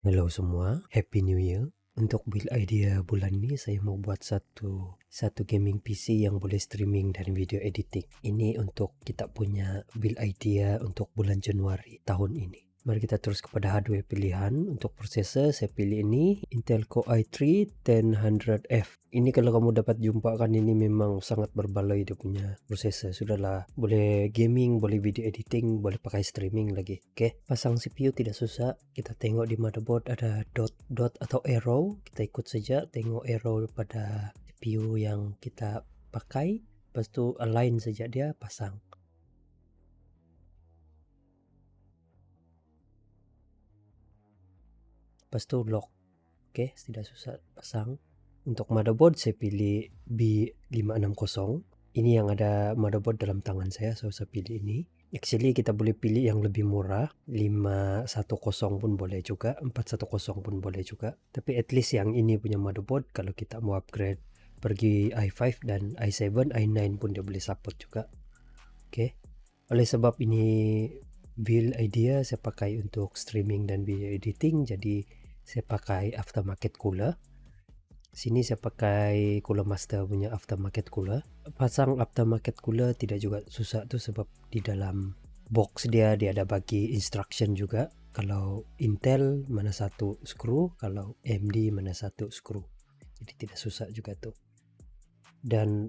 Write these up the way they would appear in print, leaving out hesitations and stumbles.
Halo semua, Happy New Year. Untuk build idea bulan ini saya mau buat satu gaming PC yang boleh streaming dan video editing. Ini untuk kita punya build idea untuk bulan Januari tahun ini. Mari kita terus kepada hardware pilihan. Untuk prosesor saya pilih ini Intel Core i3 10100F. Ini kalau kamu dapat jumpa kan, ini memang sangat berbaloi dia punya prosesor. Sudahlah, boleh gaming, boleh video editing, boleh pakai streaming lagi. Oke, pasang CPU tidak susah. Kita tengok di motherboard ada dot atau arrow. Kita ikut saja, tengok arrow pada CPU yang kita pakai. Lepas tu align saja dia, pasang. Lepas tu lock. Oke, tidak susah pasang. Untuk motherboard saya pilih B560. Ini yang ada motherboard dalam tangan saya, so saya pilih ini. Actually kita boleh pilih yang lebih murah, 510 pun boleh juga, 410 pun boleh juga. Tapi at least yang ini punya motherboard, kalau kita mau upgrade pergi i5 dan i7, i9 pun dia boleh support juga. Oke. Oleh sebab ini build idea saya pakai untuk streaming dan video editing, jadi saya pakai aftermarket cooler. Sini saya pakai Cooler Master punya aftermarket cooler. Pasang aftermarket cooler tidak juga susah tuh, sebab di dalam box dia ada bagi instruction juga. Kalau Intel mana satu screw, kalau AMD mana satu screw. Jadi tidak susah juga tuh. Dan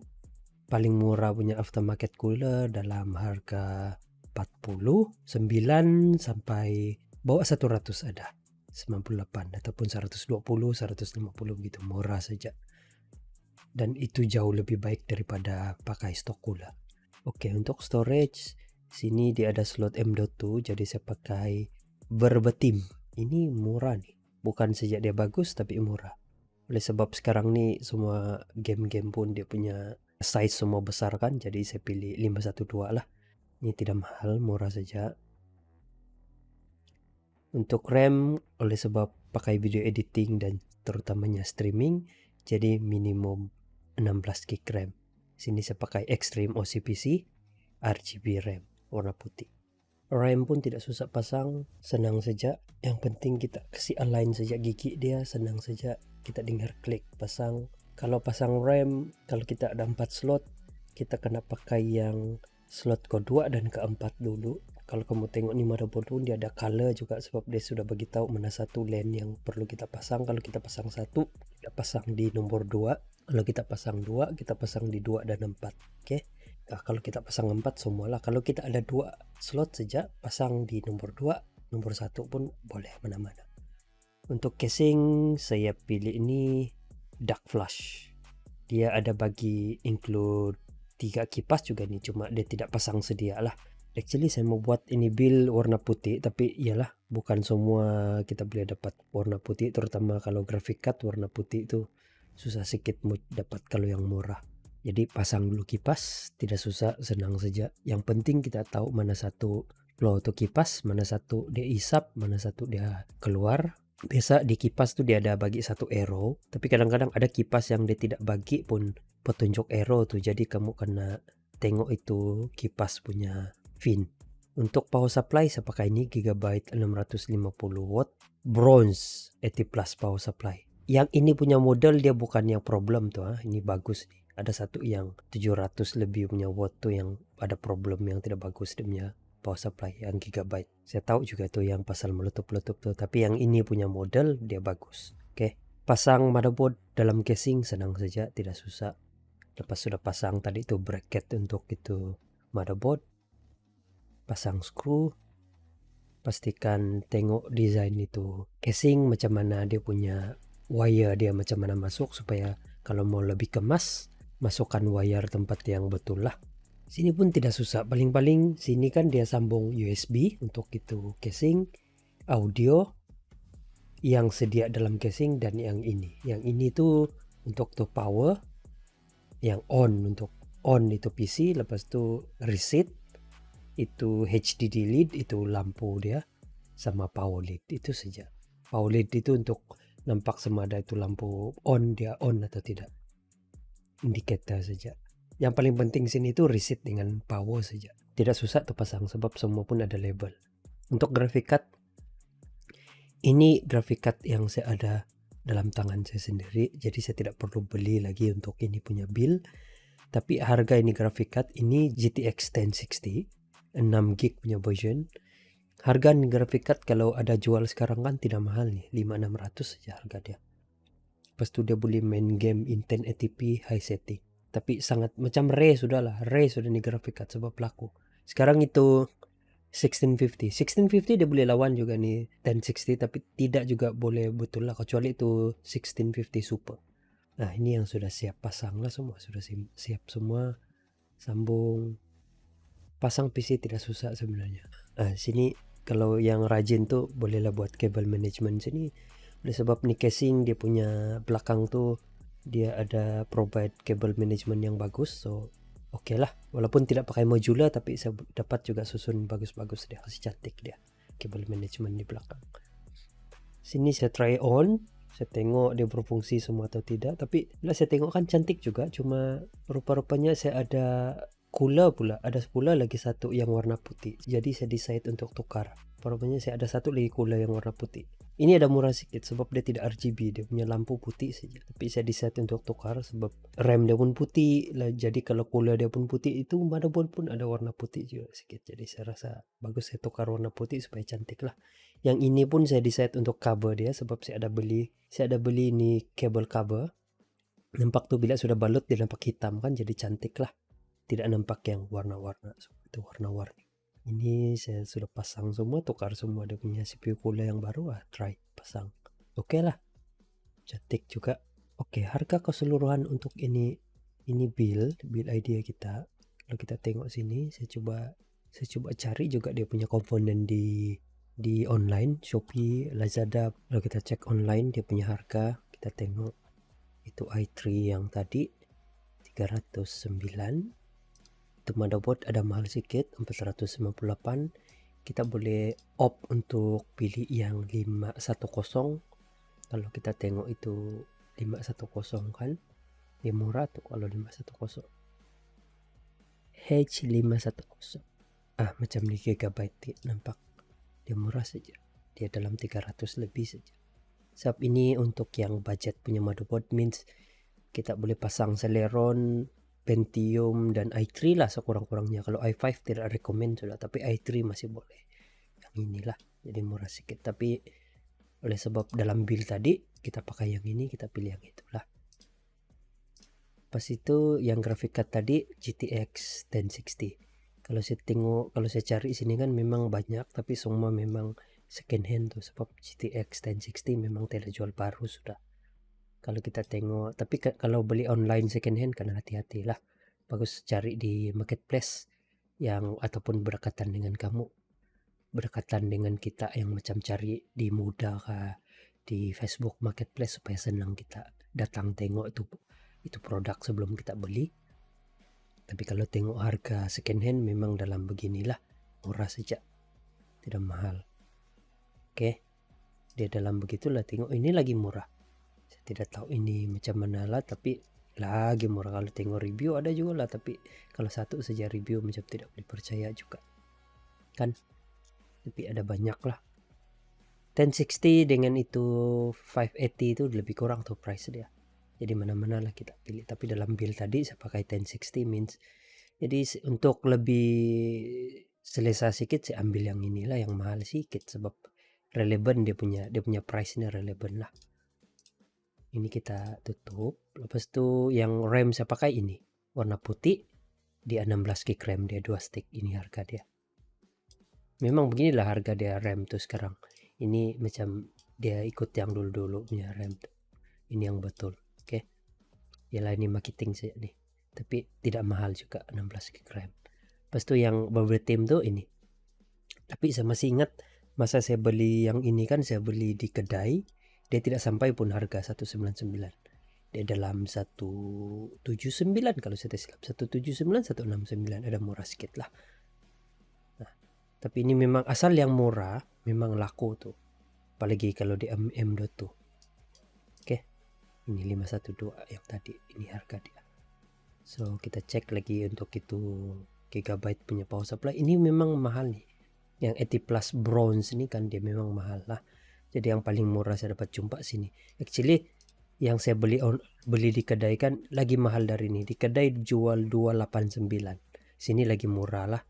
paling murah punya aftermarket cooler dalam harga 49 sampai bawah 100 ada. 98 ataupun 120, 150 begitu, murah saja. Dan itu jauh lebih baik daripada pakai stok cooler. Oke, untuk storage sini dia ada slot M.2, jadi saya pakai Verbatim. Ini murah nih. Bukan saja dia bagus tapi murah. Oleh sebab sekarang nih semua game-game pun dia punya size semua besar kan, jadi saya pilih 512 lah. Ini tidak mahal, murah saja. Untuk RAM, oleh sebab pakai video editing dan terutamanya streaming, jadi minimum 16 GB RAM. Sini saya pakai Extreme OCPC RGB RAM warna putih. RAM pun tidak susah pasang, senang saja. Yang penting kita kasih align saja gigi dia, senang saja. Kita dengar klik pasang. Kalau pasang RAM, kalau kita ada 4 slot, kita kena pakai yang slot ke-2 dan ke-4 dulu. Kalau kamu tengok ni motherboard pun dia ada color juga, sebab dia sudah bagi tahu mana satu LAN yang perlu kita pasang. Kalau kita pasang 1, kita pasang di nomor 2. Kalau kita pasang 2, kita pasang di 2 dan 4. Oke. Nah, kalau kita pasang 4 semualah. Kalau kita ada 2 slot saja, pasang di nomor 2, nomor 1 pun boleh mana-mana. Untuk casing saya pilih ini Dark Flush. Dia ada bagi include 3 kipas juga nih, cuma dia tidak pasang sedia lah. Actually saya mau buat ini build warna putih, tapi iyalah bukan semua kita boleh dapat warna putih, terutama kalau graphic card warna putih itu susah sedikit dapat kalau yang murah. Jadi pasang dulu kipas, tidak susah, senang saja. Yang penting kita tahu mana satu flow itu kipas, mana satu dia isap, mana satu dia keluar. Biasa di kipas tuh dia ada bagi satu arrow, tapi kadang-kadang ada kipas yang dia tidak bagi pun petunjuk arrow tuh, jadi kamu kena tengok itu kipas punya pin. Untuk power supply saya pakai ini Gigabyte 650 watt bronze 80 plus power supply. Yang ini punya model dia bukan yang problem tuh, ini bagus nih. Ada satu yang 700 lebih punya watt tuh yang ada problem, yang tidak bagus dia punya power supply yang Gigabyte. Saya tahu juga tuh yang pasal meletup-letup tuh, tapi yang ini punya model dia bagus. Oke. Pasang motherboard dalam casing senang saja, tidak susah. Lepas sudah pasang tadi itu bracket untuk itu motherboard, pasang screw, pastikan tengok desain itu casing macam mana, dia punya wire dia macam mana masuk, supaya kalau mau lebih kemas masukkan wire tempat yang betul lah. Sini pun tidak susah, paling-paling sini kan dia sambung USB untuk itu casing, audio yang sedia dalam casing, dan yang ini tuh untuk tuh power, yang on untuk on itu PC, lepas tu reset itu HDD lead, itu lampu dia, sama power lead, itu saja. Power lead itu untuk nampak semada itu lampu on, dia on atau tidak, indikator saja. Yang paling penting sini itu reset dengan power saja. Tidak susah tuh pasang, sebab semua pun ada label. Untuk graphic card Ini graphic card yang saya ada dalam tangan saya sendiri, jadi saya tidak perlu beli lagi untuk ini punya build. Tapi harga ini graphic card ini GTX 1060 6GB punya version. Harga nih graphic card kalau ada jual sekarang kan tidak mahal nih, 5.600 saja harga dia. Lepas tu dia boleh main game in 1080p high setting. Tapi sangat macam rare sudah nih graphic card sebab laku. Sekarang itu 1650 dia boleh lawan juga nih 1060, tapi tidak juga boleh betul lah kecuali itu 1650 super. Nah ini yang sudah siap pasang lah semua, sudah siap semua, sambung, pasang PC tidak susah sebenarnya. Sini kalau yang rajin tuh bolehlah buat cable management sini. Oleh sebab nih casing dia punya belakang tuh dia ada provide cable management yang bagus, so oke lah. Walaupun tidak pakai modular tapi saya dapat juga susun bagus-bagus, dia kasih cantik dia cable management di belakang. Sini saya try on, saya tengok dia berfungsi semua atau tidak, tapi bila saya tengok kan cantik juga, cuma rupa-rupanya saya ada cooler pula, ada pula lagi satu yang warna putih, jadi saya decide untuk tukar. Rupanya saya ada satu lagi cooler yang warna putih. Ini ada murah sedikit sebab dia tidak RGB, dia punya lampu putih saja. Tapi saya decide untuk tukar sebab RAM dia pun putih lah, jadi kalau cooler dia pun putih, itu motherboard pun ada warna putih juga sedikit. Jadi saya rasa bagus saya tukar warna putih supaya cantik lah. Yang ini pun saya decide untuk cover dia sebab saya ada beli ini cable cover. Nampak tuh bila sudah balut dia nampak hitam kan, jadi cantik lah. Tidak nampak yang warna-warna seperti itu, warna-warni. Ini saya sudah pasang semua, tukar semua dia punya CPU cooler yang baru, try pasang. Oke lah, cantik juga. Oke, harga keseluruhan untuk ini build idea kita. Kalau kita tengok sini, saya coba cari juga dia punya komponen di online, Shopee, Lazada. Kalau kita cek online dia punya harga, kita tengok itu i3 yang tadi 309. Untuk motherboard ada mahal sedikit 498. Kita boleh opt untuk pilih yang 510. Kalau kita tengok itu 510 kan dia murah tuh. Kalau 510 H510 macam ni gigabyte nampak dia murah saja, dia dalam 300 lebih saja. Sebab ini untuk yang budget punya motherboard, means kita boleh pasang Celeron, Pentium dan i3 lah sekurang-kurangnya. Kalau i5 tidak recommend sudah, tapi i3 masih boleh. Yang inilah jadi murah sedikit, tapi oleh sebab dalam build tadi kita pakai yang ini, kita pilih yang itulah. Pas itu yang graphic card tadi GTX 1060. Kalau saya tengok, kalau saya cari sini kan memang banyak, tapi semua memang second hand tuh, sebab GTX 1060 memang tidak jual baru sudah. Kalau kita tengok, tapi kalau beli online second hand kan hati-hati lah. Bagus cari di marketplace yang ataupun berdekatan dengan kamu, berdekatan dengan kita, yang macam cari di Mudah kah, di Facebook marketplace, supaya senang kita datang tengok itu produk sebelum kita beli. Tapi kalau tengok harga second hand memang dalam beginilah, murah saja, tidak mahal. Oke, dia dalam begitulah. Tengok ini lagi murah. Saya tidak tahu ini macam mana lah, tapi lagi murah. Kalau tengok review ada juga lah, tapi kalau satu saja review macam tidak boleh percaya juga kan. Tapi ada banyak lah. 1060 dengan itu 580 itu lebih kurang tuh price dia. Jadi mana-mana lah kita pilih. Tapi dalam build tadi saya pakai 1060 means. Jadi untuk lebih selesa sedikit saya ambil yang inilah, yang mahal sedikit sebab relevan dia punya price-nya relevan lah. Ini kita tutup. Lepas tu yang RAM saya pakai ini warna putih, dia 16 GB RAM, dia 2 stick. Ini harga dia. Memang beginilah harga dia RAM tuh sekarang. Ini macam dia ikut yang dulu-dulu punya RAM tuh. Ini yang betul. Oke. Yalah ini marketing saja nih. Tapi tidak mahal juga 16 GB RAM. Lepas tu yang beberapa tim tuh ini. Tapi saya masih ingat masa saya beli yang ini kan, saya beli di kedai. Dia tidak sampai pun harga 199. Dia dalam 179 kalau saya tak silap. 179, 169. Ada murah sedikit lah. Nah, tapi ini memang asal yang murah, memang laku tuh. Apalagi kalau di M.2. Oke. Ini 512 yang tadi. Ini harga dia. So, kita cek lagi untuk itu gigabyte punya power supply. Ini memang mahal nih. Yang 80 plus bronze ini kan dia memang mahal lah. Jadi yang paling murah saya dapat jumpa sini. Actually yang saya beli di kedai kan lagi mahal dari ini. Di kedai jual 289. Sini lagi murah lah.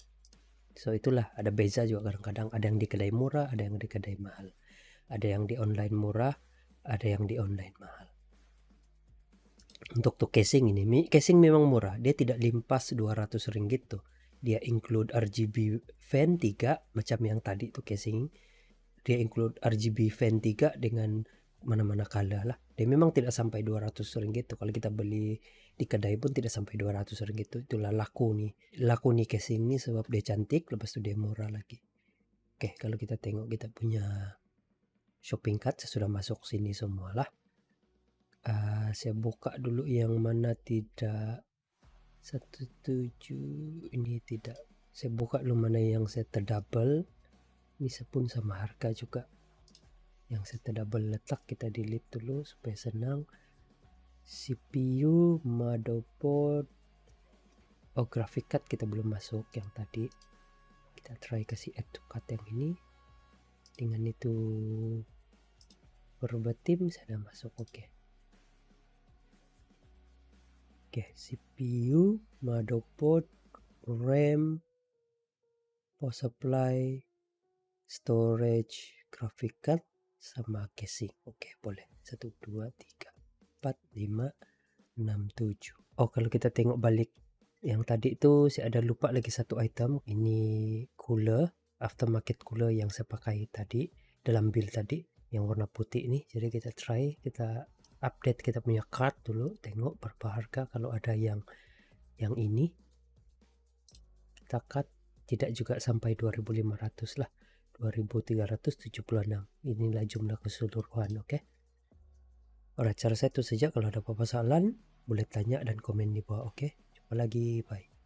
So itulah ada beza juga kadang-kadang. Ada yang di kedai murah, ada yang di kedai mahal. Ada yang di online murah, ada yang di online mahal. Untuk tuh casing ini, casing memang murah. Dia tidak limpas 200 ringgit tuh. Dia include RGB fan 3 macam yang tadi tuh casing. Dia include RGB fan 3 dengan mana-mana color lah. Dia memang tidak sampai 200 ringgit tuh. Kalau kita beli di kedai pun tidak sampai 200 ringgit tuh. Itulah laku nih casing ini sebab dia cantik, lepas itu dia murah lagi. Oke, kalau kita tengok kita punya shopping cart, saya sudah masuk sini semua lah. Saya buka dulu yang mana tidak 17 ini tidak. Saya buka dulu mana yang saya terdouble. Ini pun sama harga juga. Yang saya terdouble letak kita delete dulu supaya senang. CPU, motherboard, graphic card kita belum masuk yang tadi. Kita try kasih add to cart yang ini. Dengan itu verbatim saya sudah masuk. Oke, CPU, motherboard, RAM, power supply, storage, graphic card, sama casing. Oke, boleh. 1, 2, 3, 4, 5, 6, 7. Oh, kalau kita tengok balik yang tadi itu saya ada lupa lagi satu item. Ini cooler, aftermarket cooler yang saya pakai tadi dalam build tadi yang warna putih ini. Jadi kita try, kita update kita punya card dulu, tengok berapa harga. Kalau ada yang ini kita cut, tidak juga sampai 2500 lah, 2376. Inilah jumlah keseluruhan. Oke. Alright, cara saya itu saja. Kalau ada apa-apa soalan boleh tanya dan komen di bawah. Oke, jumpa lagi, bye.